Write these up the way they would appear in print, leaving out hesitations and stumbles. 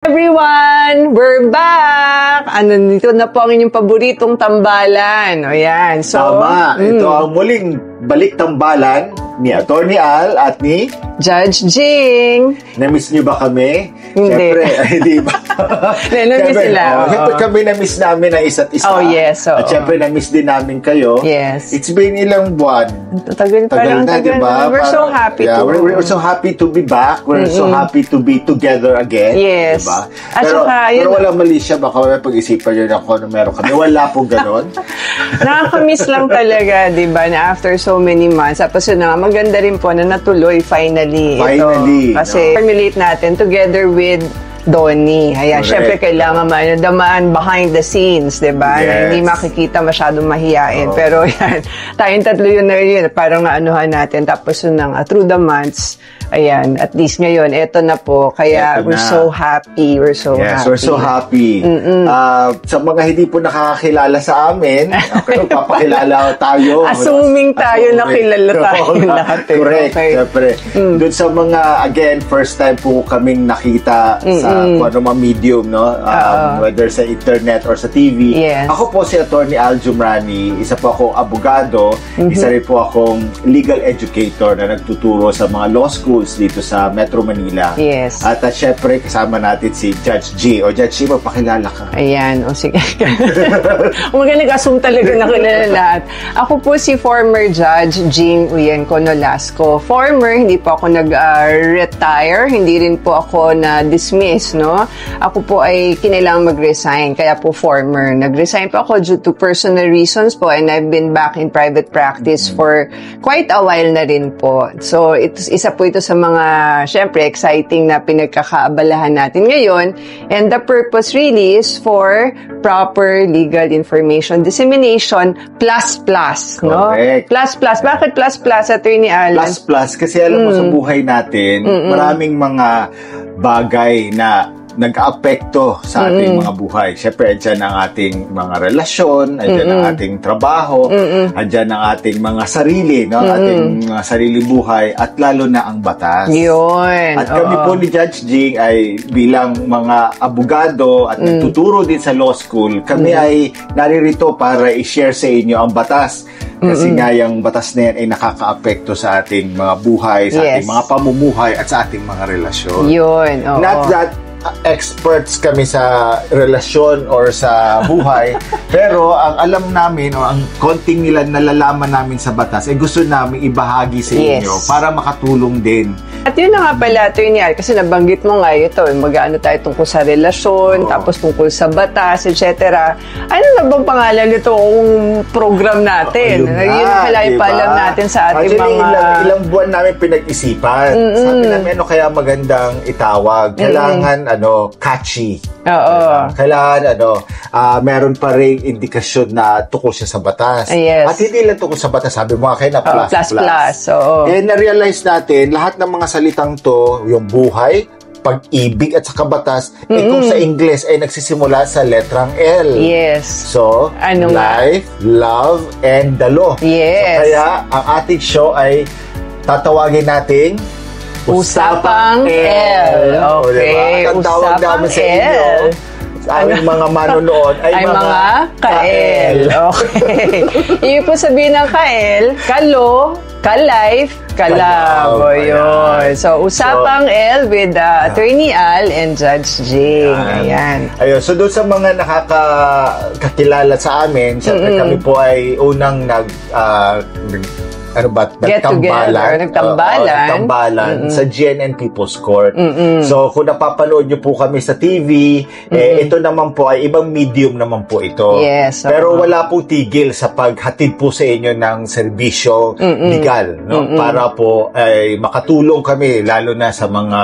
Everyone, we're back! Dito na po ang inyong paboritong tambalan. O yan. So, tama. Ito ang muling balik tambalan ni Atty. Al at ni Judge Jing. Na-miss niyo ba kami? Hindi. Siyempre, hindi ba? Na-miss sila. Siyempre kami na-miss namin ang isa't isa. Oh, yes. At siyempre na-miss din namin kayo. Yes. It's been ilang buwan. Tagal na, diba? We're so happy to. We're so happy to be back. We're so happy to be together again. Yes. Diba? At pero saka, walang mali siya. Baka may pag-isipan nyo na kung ano meron kami. Wala po ganon. Nakakamiss lang talaga, diba? Na after so many months. Tapos yun na, maganda rin po na natuloy finally. Finally. Ito. Kasi formulate natin together with Donnie. Ayan, syempre kailangan damaan behind the scenes, diba? Yes. Na hindi makikita masyadong mahiyain. Pero yan, tayong tatlo yun na yun. Parang naanuhan natin. Tapos yun nga, through the months, ayan, at least ngayon, eto na po. Kaya we're so happy. We're so happy. Yes, we're so happy. Sa mga hindi po nakakakilala sa amin, okay, papakilala tayo. Assuming tayo na kilala tayo lahat. Correct, syempre. Doon sa mga, again, first time po kaming nakita sa kung ano mga medium, no? Whether sa internet or sa TV. Yes. Ako po si Atty. Al Jumrani, isa po akong abogado, isa rin po akong legal educator na nagtuturo sa mga law schools dito sa Metro Manila. Yes. At syempre, kasama natin si Judge G. O Judge G, magpakilala ka. Ayan, o sige. Umaga nag-assume talaga na kilala lahat. Ako po si former Judge Jing Uyenko Nolasco. Former, hindi po ako nag-retire, hindi rin po ako na-dismiss, no? Ako po ay kinailangan mag-resign, kaya po former. Nag-resign po ako due to personal reasons po, and I've been back in private practice for quite a while na rin po. So, isa po ito sa mga, syempre, exciting na pinagkakaabalahan natin ngayon. And the purpose really is for proper legal information dissemination plus, no? Correct. Plus. Bakit plus, Attorney Alan? Plus, kasi alam mo sa buhay natin, maraming mga bagay na nag-aapekto sa ating mga buhay. Siyempre, andyan ang ating mga relasyon, andyan ang ating trabaho, andyan ang ating mga sarili, no? Ating mga sarili buhay, at lalo na ang batas. Yun. At kami po ni Judge Jing ay bilang mga abogado at nagtuturo din sa law school, kami ay naririto para i-share sa inyo ang batas. Kasi nga yung batas na yan ay nakakaapekto sa ating mga buhay, sa ating mga pamumuhay, at sa ating mga relasyon. Yun. Not that experts kami sa relasyon or sa buhay, pero ang alam namin o ang konting nila nalalaman namin sa batas ay gusto namin ibahagi sa inyo para makatulong din. At yun na nga pala, Attorney Al, kasi nabanggit mo nga ito, mag-ano tayo tungkol sa relasyon, tapos tungkol sa batas, etc. Ano na bang pangalan nito kung program natin? Yun na pala yung paalam natin sa ating ilang buwan namin pinag-isipan. Sabi namin, ano kaya magandang itawag? Kailangan, catchy. Kailangan, meron pa rin indikasyon na tukol siya sa batas. At hindi lang tukol sa batas, sabi mo kayo na plus. Kaya na-realize natin, lahat ng mga salitang to, yung buhay, pag-ibig at saka batas, kung sa Ingles ay nagsisimula sa letrang L. So, life, love, and the law. So, kaya ang ating show ay tatawagin nating Usapang L. Okay, Ang tawag namin sa inyo, sa aming mga manonood ay mga ka-L. Okay. Ibig po sabihin ng ka-L, kalo, ka-life, kalab. Yun. So, Usapang L with Attorney Al and Judge Jing. Ayan. Ayun. So, doon sa mga nakakakilala sa amin, siyempre kami po ay unang nagtambalan sa GNN People's Court. So, kung napapanood nyo po kami sa TV, ito naman po ay ibang medium naman po ito. Pero wala pong tigil sa paghatid po sa inyo ng serbisyo legal, no? Para po ay makatulong kami, lalo na sa mga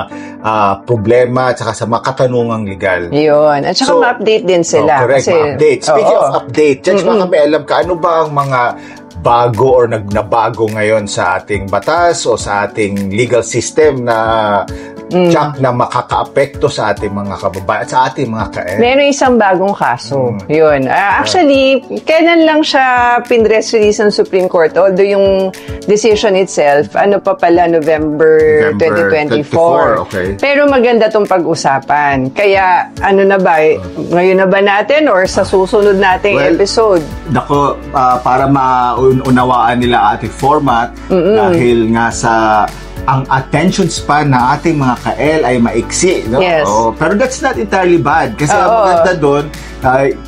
problema at saka sa mga katanungang legal. Yun. At saka ma-update din sila. Correct, ma-update. Speaking of update, Judge, mga kami alam ka, ano ba ang mga bago or nabago ngayon sa ating batas o sa ating legal system na Jack, na makakaapekto sa ating mga kababayan at sa ating mga ka-El. Meron isang bagong kaso. Yun. Actually, kailan lang siya pinress release ng Supreme Court? Although yung decision itself, ano pa pala, November 2024. Okay. Pero maganda tong pag-usapan. Kaya, ano na ba? Ngayon na ba natin or sa susunod nating episode? Dako, para maunawaan nila ating format, dahil nga sa ang attention span na ating mga ka-El ay maiksi, no? Yes. Pero that's not entirely bad. Kasi ang maganda doon,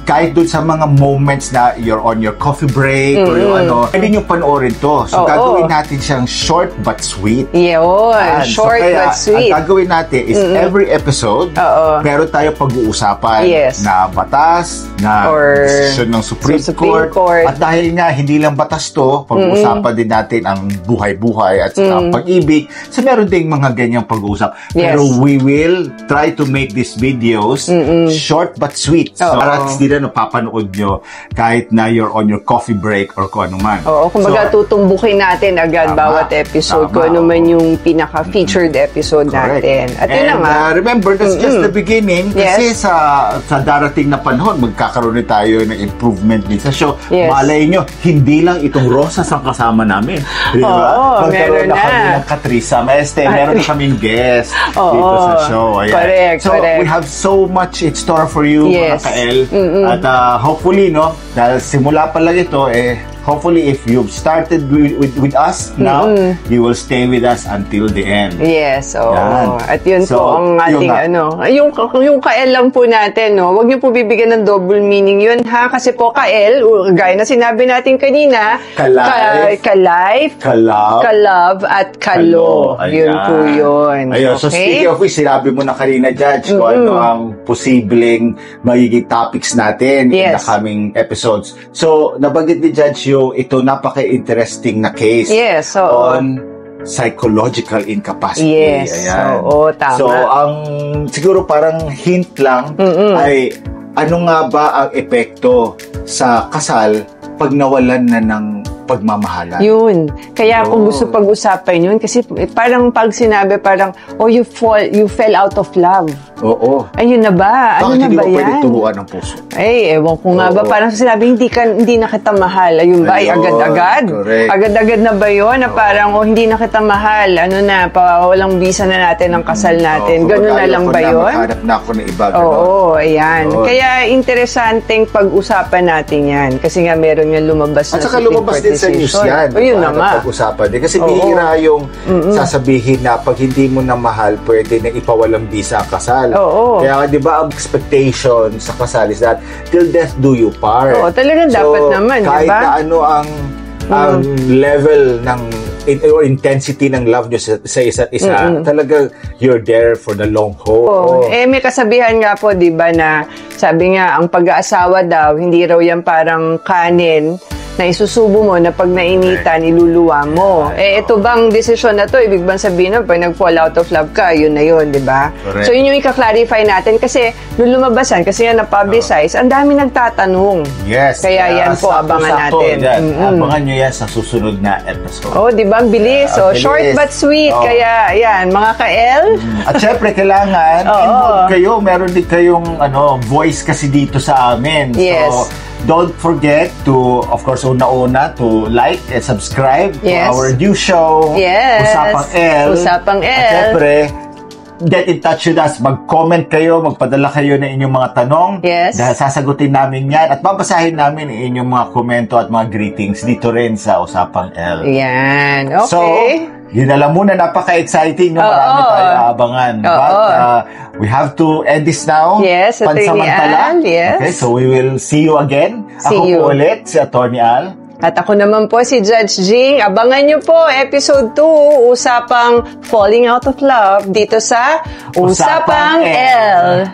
kahit doon sa mga moments na you're on your coffee break or yung pwede nyo panoorin to. So, gagawin natin siyang short but sweet. Yun, short but sweet. Ang gagawin natin is every episode, meron tayo pag-uusapan na batas, na decision ng Supreme Court. At dahil nga, hindi lang batas to, pag-uusapan din natin ang buhay-buhay at pag-ibig. So, meron ding mga ganyang pag-uusap. Pero we will try to make these videos short but sweet. So, para at least napapanood nyo kahit na you're on your coffee break or kung ano man. Kumbaga tutumbukin natin agad bawat episode kung ano man yung pinaka-featured episode natin. At yun na nga. Remember, that's just the beginning. Kasi sa darating na panahon, magkakaroon na tayo ng improvement din sa show. Malay nyo, hindi lang itong Rosas ang kasama namin. Diba? Magkaroon na kami ng Katrisa Maeste. Meron na kaming guest dito sa show. Correct. So, we have so much in store for you, mga ka-El. At hopefully, no, dahil simula pa lang ito, hopefully, if you've started with us now, you will stay with us until the end. Yes, at yun po ang ating yung ka-El lang po natin, no? Huwag niyo po bibigyan ng double meaning yun, ha? Kasi po ka-El, gaya na sinabi natin kanina, ka-life, ka-love, at ka-law. Yun po yun. Ayun, so speaking of which, sinabi mo na kanina, Judge, kung ano ang posibleng magiging topics natin in the coming episodes. So, nabanggit ni Judge ito napaka-interesting na case on psychological incapacity. Tama. So, ang siguro parang hint lang ay ano nga ba ang epekto sa kasal pag nawalan na ng pagmamahalan. Yun. Kaya kung gusto pag-usapan yun, kasi parang pag sinabi, parang, you fell out of love. Ayun na ba? Ano na ba yan? Bakit hindi mo pwede turuan ng puso? Ewan ko nga ba. Parang sinabi, hindi na kita mahal. Ayun ba? Agad-agad? Agad-agad na ba yun? Na parang, hindi na kita mahal. Ano na, walang visa na natin ang kasal natin. Ganun na lang ba yun? Maghanap na ako ng iba. Ayan. Kaya interesanteng pag-usapan natin yan. Kasi nga meron nga lumabas na at saka lumabas din sa news yan. Yun na nga. Pag-usapan din. Kasi bihira yung sasabihin na pag hindi mo na mahal, pwede na ipawalang visa ang kasal. Kaya di ba ang expectation sa kasal is that till death do you part. Talagang dapat naman, di ba? Kahit na ano ang level ng or intensity ng love nyo sa isa't isa, talaga you're there for the long haul. May kasabihan nga po, di ba, na sabi nga, ang pag-aasawa daw, hindi raw yan parang kanin na isusubo mo na pag nainitan, iluluwa mo. Ito bang desisyon na to, ibig bang sabihin na pag nag-fall out of love ka, yun na yun, di ba? So, yun yung ika-clarify natin kasi nung lumabasan, kasi yan na-publicize, ang dami nagtatanong. Kaya yan po, abangan natin. Abangan nyo yan sa susunod na episode. Di ba? Ang bilis. Short but sweet. Kaya, yan, mga ka-El. At syempre, kailangan involve kayo. Meron din kayong voice kasi dito sa amin. So, don't forget to, of course, una-una to like and subscribe to our new show, Usapang El. Usapang El. At syempre, get in touch with us. Mag-comment kayo, magpadala kayo ng inyong mga tanong. Dahil sasagutin namin yan at babasahin namin ang inyong mga komento at mga greetings dito rin sa Usapang El. Yan. Okay. So, yun na lang muna. Napaka-exciting. Marami tayo aabangan. But we have to end this now. Pansamantala. Okay, so we will see you again. Ako po ulit, si Atty. Al. At ako naman po si Judge Jing. Abangan nyo po episode 2, Usapang Falling Out of Love dito sa Usapang El.